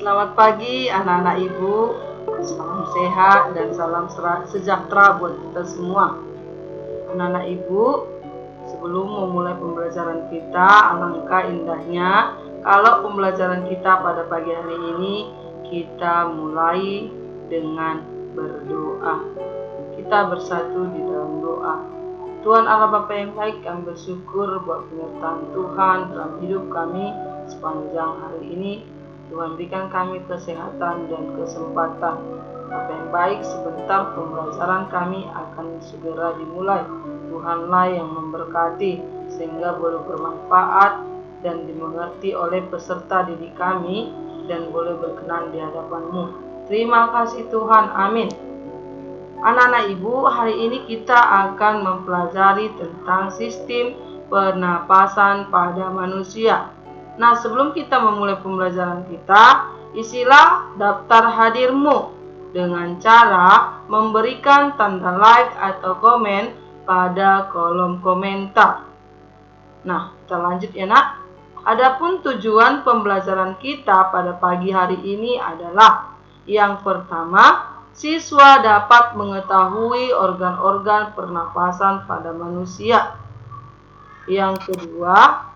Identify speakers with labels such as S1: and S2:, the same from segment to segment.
S1: Selamat pagi anak-anak ibu, salam sehat dan salam sejahtera buat kita semua. Anak-anak ibu, sebelum memulai pembelajaran kita, alangkah indahnya kalau pembelajaran kita pada pagi hari ini kita mulai dengan berdoa. Kita bersatu di dalam doa. Tuhan Allah Bapa yang baik, kami bersyukur buat penyertaan Tuhan dalam hidup kami sepanjang hari ini. Tuhan berikan kami kesehatan dan kesempatan. Bapa yang baik, sebentar pembelajaran kami akan segera dimulai. Tuhanlah yang memberkati sehingga boleh bermanfaat dan dimengerti oleh peserta didik kami dan boleh berkenan di hadapan-Mu. Terima kasih Tuhan, amin. Anak-anak ibu, hari ini kita akan mempelajari tentang sistem pernapasan pada manusia. Nah, sebelum kita memulai pembelajaran kita, isilah daftar hadirmu dengan cara memberikan tanda like atau komen pada kolom komentar. Nah, kita lanjut ya nak. Adapun tujuan pembelajaran kita pada pagi hari ini adalah yang pertama, siswa dapat mengetahui organ-organ pernapasan pada manusia. Yang kedua,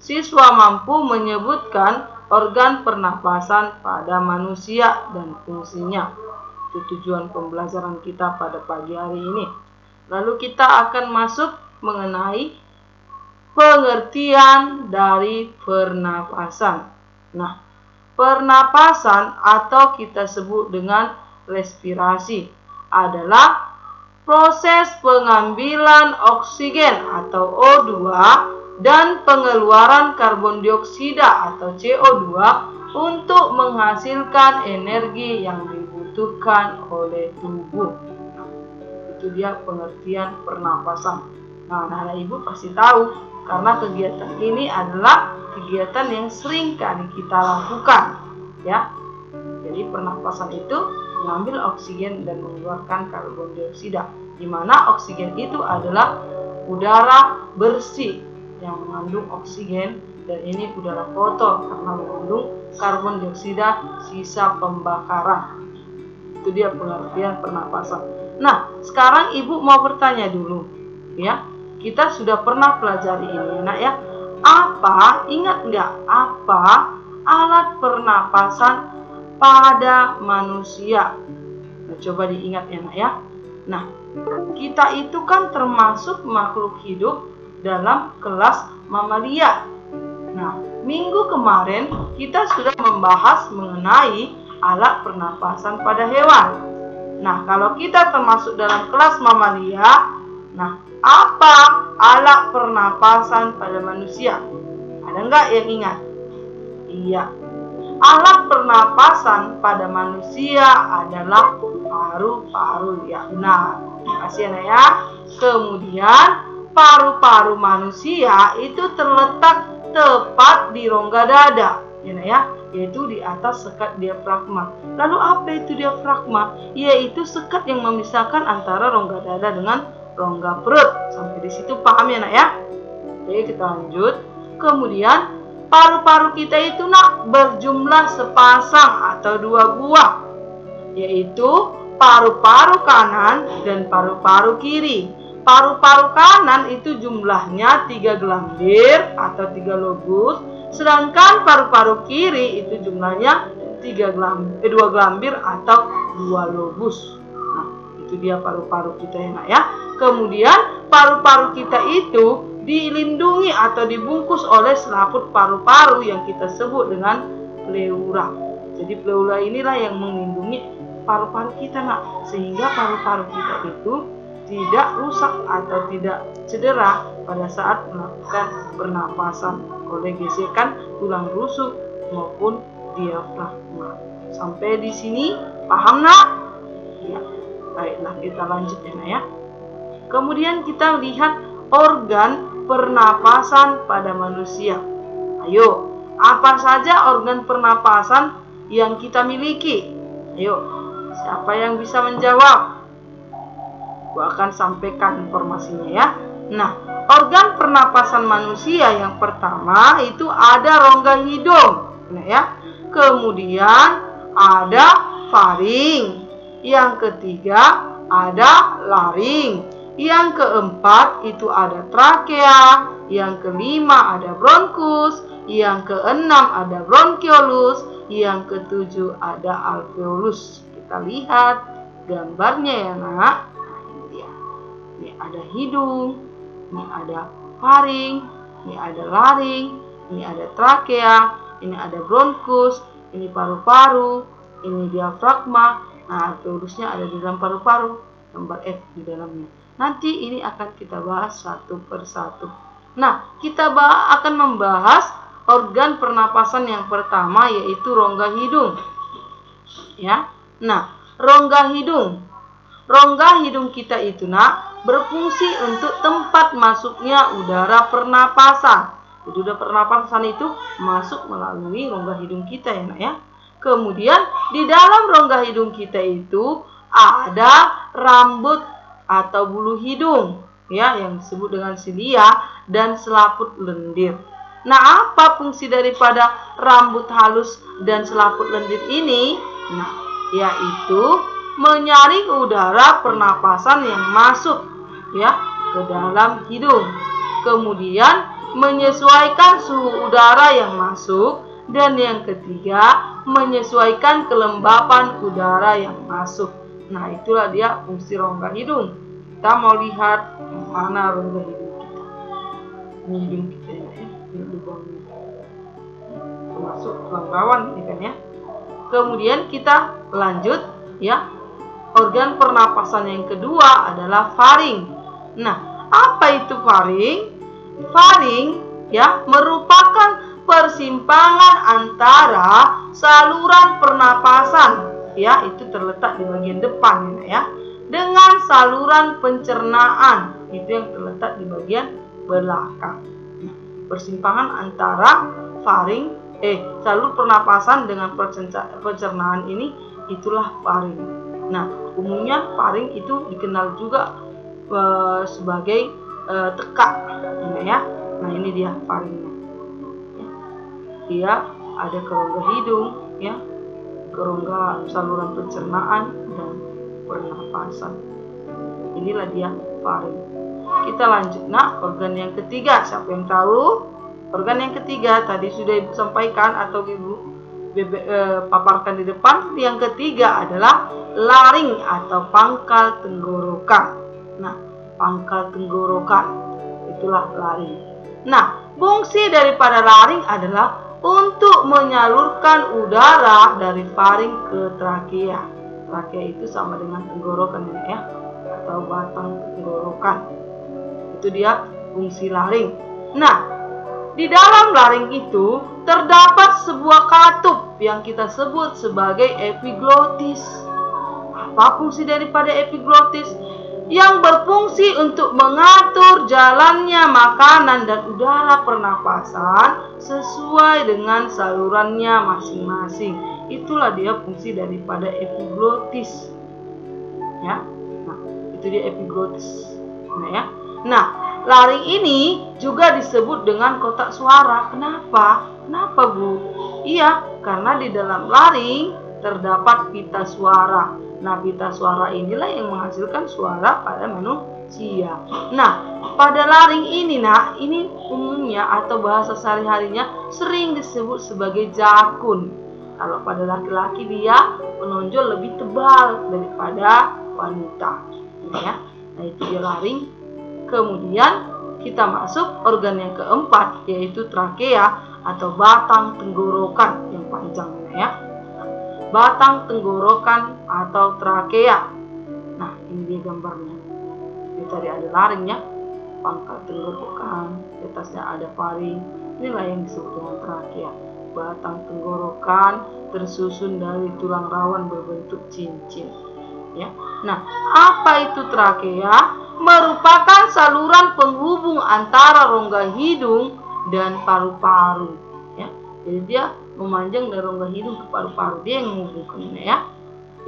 S1: siswa mampu menyebutkan organ pernapasan pada manusia dan fungsinya. Itu tujuan pembelajaran kita pada pagi hari ini. Lalu kita akan masuk mengenai pengertian dari pernapasan. Nah, pernapasan atau kita sebut dengan respirasi adalah proses pengambilan oksigen atau O2 dan pengeluaran karbon dioksida atau CO2 untuk menghasilkan energi yang dibutuhkan oleh tubuh. Nah, itu dia pengertian pernapasan. Nah, anak-anak ibu pasti tahu karena kegiatan ini adalah kegiatan yang sering kali kita lakukan, ya. Jadi pernapasan itu mengambil oksigen dan mengeluarkan karbon dioksida, di mana oksigen itu adalah udara bersih yang mengandung oksigen dan ini udara kotor karena mengandung karbon dioksida sisa pembakaran. Itu dia pengertian pernapasan. Nah, sekarang ibu mau bertanya dulu, ya. Kita sudah pernah pelajari ini, nak ya. Ingat nggak apa alat pernapasan pada manusia? Nah, coba diingat ya nak ya. Nah, kita itu kan termasuk makhluk hidup dalam kelas mamalia. Nah, minggu kemarin kita sudah membahas mengenai alat pernapasan pada hewan. Nah, kalau kita termasuk dalam kelas mamalia, nah, apa alat pernapasan pada manusia? Ada nggak yang ingat? Iya. Alat pernapasan pada manusia adalah paru-paru, ya benar. Terima kasih ya. Kemudian paru-paru manusia itu terletak tepat di rongga dada, ya, yaitu di atas sekat diafragma. Lalu apa itu diafragma? Yaitu sekat yang memisahkan antara rongga dada dengan rongga perut. Sampai di situ paham ya nak ya? Oke, kita lanjut. Kemudian paru-paru kita itu nak berjumlah sepasang atau 2 buah, yaitu paru-paru kanan dan paru-paru kiri. Paru-paru kanan itu jumlahnya 3 gelambir atau 3 lobus, sedangkan paru-paru kiri itu jumlahnya 2 gelambir atau 2 lobus. Nah, itu dia paru-paru kita ya nak ya. Kemudian paru-paru kita itu dilindungi atau dibungkus oleh selaput paru-paru yang kita sebut dengan pleura. Jadi pleura inilah yang melindungi paru-paru kita nak, sehingga paru-paru kita itu tidak rusak atau tidak cedera pada saat melakukan pernapasan oleh gesekan tulang rusuk maupun diafragma. Sampai di sini paham nak? Ya. Baiklah, kita lanjut ya nak ya. Kemudian kita lihat organ pernapasan pada manusia. Ayo, apa saja organ pernapasan yang kita miliki? Ayo, siapa yang bisa menjawab? Gua akan sampaikan informasinya ya. Nah, organ pernapasan manusia yang pertama itu ada rongga hidung. Nah, ya. Kemudian ada faring. Yang ketiga ada laring. Yang keempat itu ada trakea. Yang kelima ada bronkus. Yang keenam ada bronkiolus. Yang ketujuh ada alveolus. Kita lihat gambarnya ya nak. Nah, ini dia. Ini ada hidung, ini ada faring, ini ada laring, ini ada trakea, ini ada bronkus, ini paru-paru, ini diafragma. Nah, alveolusnya ada di dalam paru-paru, gambar F di dalamnya. Nanti ini akan kita bahas satu persatu. Nah, kita akan membahas organ pernapasan yang pertama, yaitu rongga hidung. Ya. Nah, rongga hidung. Rongga hidung kita itu nak berfungsi untuk tempat masuknya udara pernapasan. Jadi udara pernapasan itu masuk melalui rongga hidung kita ya nak ya. Kemudian di dalam rongga hidung kita itu ada rambut atau bulu hidung ya yang disebut dengan silia dan selaput lendir. Nah, apa fungsi daripada rambut halus dan selaput lendir ini? Nah, yaitu menyaring udara pernapasan yang masuk ya ke dalam hidung. Kemudian menyesuaikan suhu udara yang masuk, dan yang ketiga menyesuaikan kelembapan udara yang masuk. Nah, itulah dia fungsi rongga hidung. Kita mau lihat mana rongga hidung kita. Ini hidung kita ya, ini lubangnya. Termasuk tulang rawan ini kan ya. Kemudian kita lanjut ya. Organ pernapasan yang kedua adalah faring. Nah, apa itu faring? Faring ya merupakan persimpangan antara saluran pernapasan ya, itu terletak di bagian depan ya, dengan saluran pencernaan itu yang terletak di bagian belakang. Nah, persimpangan antara salur pernapasan dengan pencernaan ini itulah faring. Nah, umumnya faring itu dikenal juga sebagai tekak ya. Nah, ini dia faringnya. Dia ada ke rongga hidung ya, ke rongga saluran pencernaan dan pernapasan. Inilah dia faring. Kita lanjut nak, organ yang ketiga. Siapa yang tahu? Organ yang ketiga tadi sudah Ibu sampaikan atau Ibu paparkan di depan. Yang ketiga adalah laring atau pangkal tenggorokan. Nah, pangkal tenggorokan itulah laring. Nah, fungsi daripada laring adalah untuk menyalurkan udara dari faring ke trakea. Trakea itu sama dengan tenggorokan ya, atau batang tenggorokan. Itu dia fungsi laring. Nah, di dalam laring itu terdapat sebuah katup yang kita sebut sebagai epiglotis. Apa fungsi daripada epiglotis? Yang berfungsi untuk mengatur jalannya makanan dan udara pernapasan sesuai dengan salurannya masing-masing. Itulah dia fungsi daripada epiglotis. Ya. Nah, itu dia epiglotis. Nah, ya. Nah, laring ini juga disebut dengan kotak suara. Kenapa? Kenapa, Bu? Iya, karena di dalam laring terdapat pita suara. Nah, pita suara inilah yang menghasilkan suara pada manusia. Nah, pada laring ini, ini umumnya atau bahasa sehari-harinya sering disebut sebagai jakun. Kalau pada laki-laki dia menonjol lebih tebal daripada wanita. Ya. Nah, itu dia laring. Kemudian kita masuk organ yang keempat, yaitu trakea atau batang tenggorokan yang panjang ya. Batang tenggorokan atau trakea. Nah, ini dia gambarnya. Ini tadi ada laringnya, pangkal tenggorokan, di atasnya ada faring. Inilah yang disebut dengan trakea. Batang tenggorokan tersusun dari tulang rawan berbentuk cincin. Ya. Nah, apa itu trakea? Merupakan saluran penghubung antara rongga hidung dan paru-paru. Ya. Jadi dia memanjang dari rongga hidung ke paru-paru, dia yang menghubungkannya ya.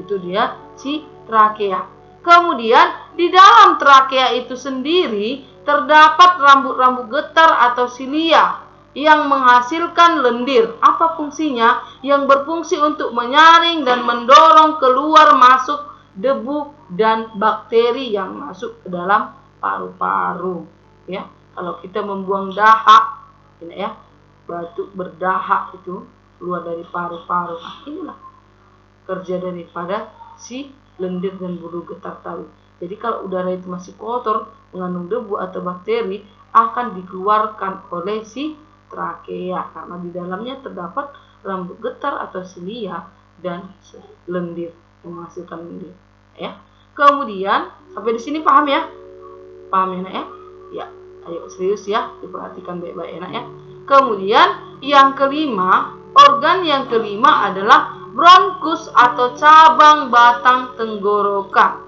S1: Itu dia si trakea. Kemudian di dalam trakea itu sendiri terdapat rambut-rambut getar atau silia yang menghasilkan lendir. Apa fungsinya? Yang berfungsi untuk menyaring dan mendorong keluar masuk debu dan bakteri yang masuk ke dalam paru-paru. Ya, kalau kita membuang dahak, ini ya, batuk berdahak itu keluar dari paru-paru. Nah, inilah kerja daripada si lendir dan bulu getah tadi. Jadi kalau udara itu masih kotor, mengandung debu atau bakteri, akan dikeluarkan oleh si trakea karena di dalamnya terdapat rambut getar atau silia dan lendir yang menghasilkan lendir. Ya. Kemudian sampai di sini paham ya? Paham ya, nak ya? Ya, ayo serius ya, diperhatikan baik-baik enak ya. Kemudian yang kelima, organ yang kelima adalah bronkus atau cabang batang tenggorokan.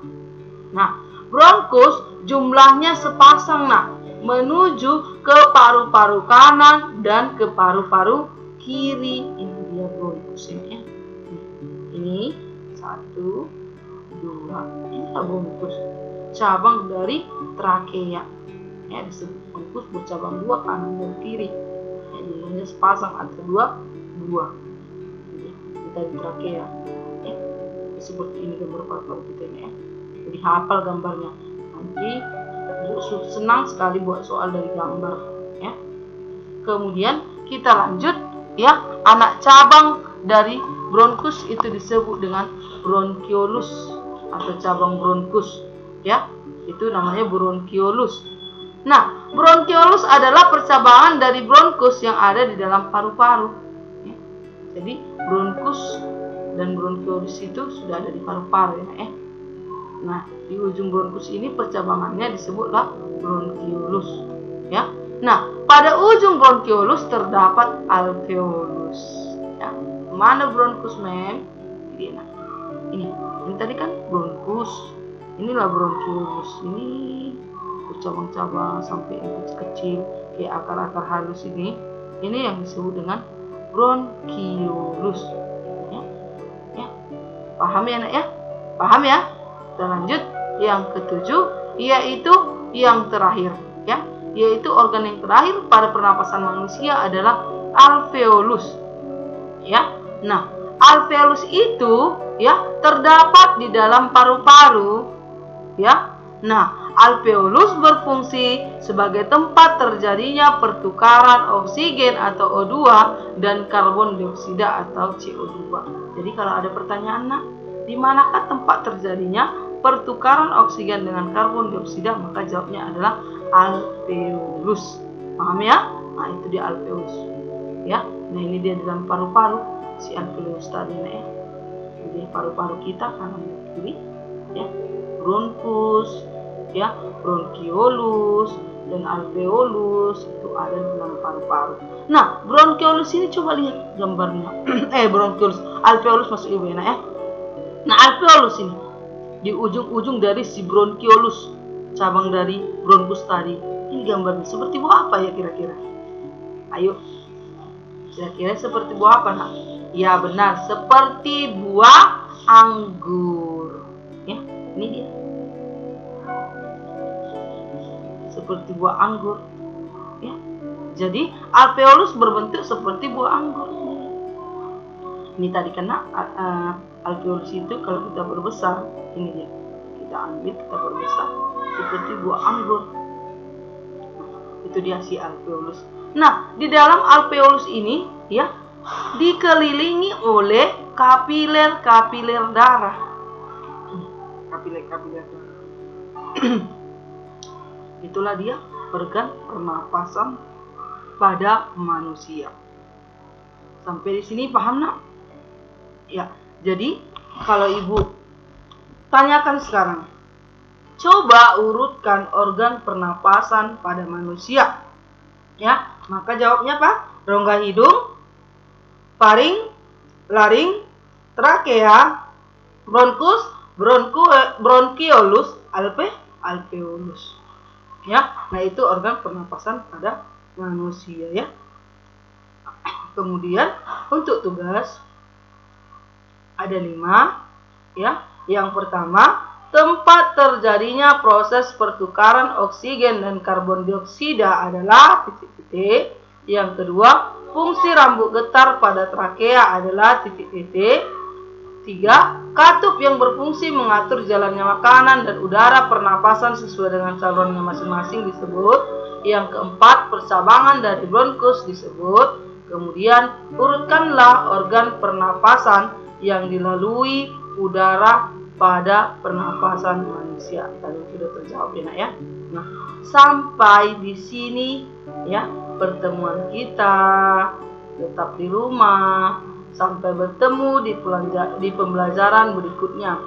S1: Nah, bronkus jumlahnya sepasang nak, menuju ke paru-paru kanan dan ke paru-paru kiri. Ini dia bronkus ini ya. Ini 1, 2. Inilah bronkus, cabang dari trakea. Ya, disebut bronkus bercabang 2 kanan dan kiri. Ya, jumlahnya sepasang atau 2. Kita di trakea. Ya, seperti ini gambar paru-paru kita ini ya. Jadi hafal gambarnya. Nanti senang sekali buat soal dari gambar ya. Kemudian kita lanjut ya, anak cabang dari bronkus itu disebut dengan bronkiolus atau cabang bronkus ya. Itu namanya bronkiolus. Nah, bronkiolus adalah percabangan dari bronkus yang ada di dalam paru-paru ya. Jadi bronkus dan bronkiolus itu sudah ada di paru-paru ya. Nah, di ujung bronkus ini percabangannya disebutlah bronkiolus ya. Nah, pada ujung bronkiolus terdapat alveolus ya. Mana bronkus, mem? Ini tadi kan bronkus. Inilah bronkiolus. Ini bercabang-cabang sampai yang kecil-kecil kayak akar-akar halus ini. Ini yang disebut dengan bronkiolus ya. Paham ya, nak ya? Paham ya? Kita lanjut yang ketujuh, yaitu yang terakhir ya, yaitu organ yang terakhir pada pernapasan manusia adalah alveolus ya. Nah, alveolus itu ya terdapat di dalam paru-paru ya. Nah, alveolus berfungsi sebagai tempat terjadinya pertukaran oksigen atau O2 dan karbon dioksida atau CO2. Jadi kalau ada pertanyaan, nak, di manakah tempat terjadinya pertukaran oksigen dengan karbon dioksida, maka jawabnya adalah alveolus. Paham ya? Nah, itu dia alveolus ya. Nah, ini dia dalam paru-paru si alveolus tadi ya. Jadi paru-paru kita kanan dan kiri ya. Bronkus ya, bronkiolus dan alveolus itu ada di dalam paru-paru. Nah, bronkiolus ini coba lihat gambarnya. Bronkiolus, alveolus maksud ibu ya. Nah, alveolus ini di ujung-ujung dari si bronkiolus, cabang dari bronkus tadi. Ini gambarnya seperti buah apa ya kira-kira? Ayo, kira-kira seperti buah apa, nak? Ya benar, seperti buah anggur. Ya, ini dia. Seperti buah anggur. Ya, jadi alveolus berbentuk seperti buah anggur. Ini tadi kena alveolus itu kalau kita perbesar, ini dia, kita ambil, kita perbesar seperti buah anggur. Itu dia si alveolus. Nah, di dalam alveolus ini ya dikelilingi oleh kapiler-kapiler darah. Kapiler-kapiler darah. Itulah dia organ pernapasan pada manusia. Sampai di sini paham, nak? Ya, jadi kalau ibu tanyakan sekarang, coba urutkan organ pernapasan pada manusia. Ya, maka jawabnya apa? Rongga hidung, faring, laring, trakea, bronkus, bronkiolus, alveolus. Ya, nah itu organ pernapasan pada manusia ya. Kemudian untuk tugas ada 5 ya. Yang pertama, tempat terjadinya proses pertukaran oksigen dan karbon dioksida adalah titik-titik. Yang kedua, fungsi rambut getar pada trakea adalah titik-titik. 3. Katup yang berfungsi mengatur jalannya makanan dan udara pernapasan sesuai dengan salurannya masing-masing disebut. Yang keempat, percabangan dari bronkus disebut. Kemudian, urutkanlah organ pernapasan yang dilalui udara pada pernapasan manusia. Tadi sudah terjawab ya, Nak ya. Nah, sampai di sini ya pertemuan kita. Tetap di rumah. Sampai bertemu di pembelajaran berikutnya.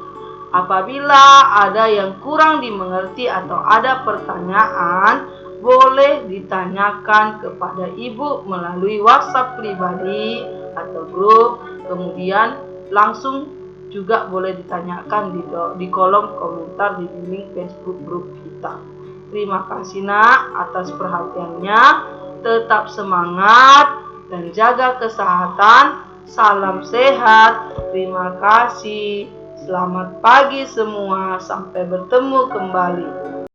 S1: Apabila ada yang kurang dimengerti atau ada pertanyaan, boleh ditanyakan kepada Ibu melalui WhatsApp pribadi atau grup. Kemudian langsung juga boleh ditanyakan di kolom komentar di link Facebook grup kita. Terima kasih Nak atas perhatiannya. Tetap semangat dan jaga kesehatan. Salam sehat. Terima kasih. Selamat pagi semua. Sampai bertemu kembali.